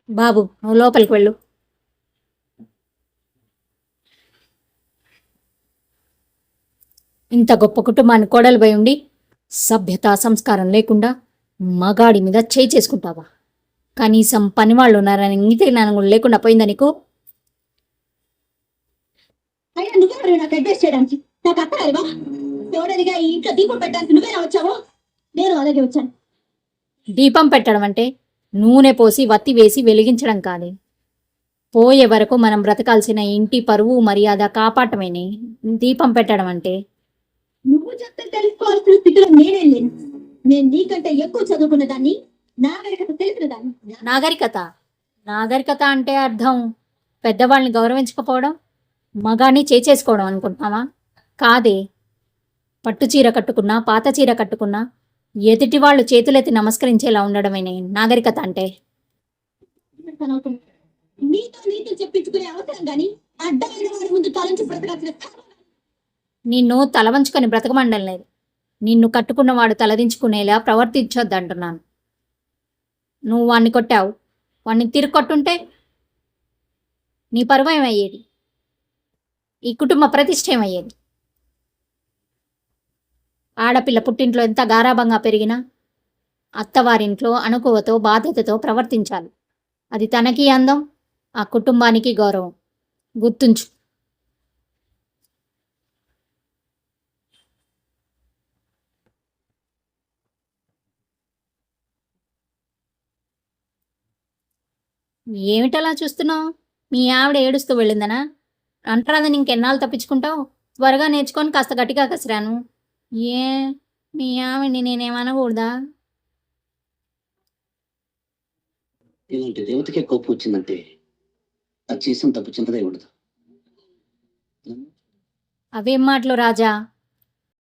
బాబు నువ్వు లోపలికి వెళ్ళు. ఇంత గొప్ప కుటుంబాన్ని కోడలు పోయి ఉండి సభ్యత సంస్కారం లేకుండా మగాడి మీద చేయి చేసుకుంటావా? కనీసం పనివాళ్ళు ఉన్నారని ఇంగితే జ్ఞానం కూడా లేకుండా పోయిందా నీకు? అయినా నువ్వెవరు నాకు అడ్వైస్ చేయడానికి? నాకు అక్కడలేవా? తోడనిగా ఈ ఇంట్లో దీపం పెట్టడానికి నువ్వేనా వచ్చావో? నేను అలాగే వచ్చాను. దీపం పెట్టడం అంటే నూనె పోసి వత్తి వేసి వెలిగించడం కాదు. పోయే వరకు మనం బ్రతకాల్సిన ఇంటి పరువు మర్యాద కాపాడటమేనే దీపం పెట్టడం అంటే. నువ్వు చెప్తే తెలుసుకోవాల్సిన స్థితిలో నేనే లేను. నేను నీకంటే ఎక్కువ చదువుకున్న దాన్ని, నాగరికత తెలిసిన దాన్ని. నాగరికత నాగరికత అంటే అర్థం పెద్దవాళ్ళని గౌరవించకపోవడం, మగాన్ని చేసేసుకోవడం అనుకుంటున్నావా? కాదే. పట్టు చీర కట్టుకున్నా పాత చీర కట్టుకున్నా ఎదుటి వాళ్ళు చేతులెత్తి నమస్కరించేలా ఉండడమేనే నాగరికత అంటే. నీతో నీతో చెప్పించుకునే అవసరం గాని అడ్డమైన వాడి ముందు తలంచి బ్రతకాల్సిన స్థానం. నిన్ను తలవంచుకొని బ్రతకమండం లేదు. నిన్ను కట్టుకున్నవాడు తలదించుకునేలా ప్రవర్తించొద్దంటున్నాను. నువ్వు వాణ్ణి కొట్టావు, వాణ్ణి తిరిగి కొట్టుంటే నీ పరువు ఏమయ్యేది? ఈ కుటుంబ ప్రతిష్ఠ ఏమయ్యేది? ఆడపిల్ల పుట్టింట్లో ఎంత గారాబంగా పెరిగినా అత్తవారింట్లో అణకువతో బాధ్యతతో ప్రవర్తించాలి. అది తనకి అందం, ఆ కుటుంబానికి గౌరవం. గుర్తుంచు. ఏమిటలా చూస్తున్నావు? మీ ఆవిడ ఏడుస్తూ వెళ్ళిందనా? అంటరాదని ఇంకెన్నాళ్ళు తప్పించుకుంటావు? త్వరగా నేర్చుకొని కాస్త గట్టిగా కసిరాను. ఏ మీ ఆవిడ్ని నేనేమనకూడదా? ఇలాంటి దేవతకే కోపం వచ్చిందంటే అది చేసిన తప్పు చింతదే ఉండదు. అవేం మాటలు రాజా?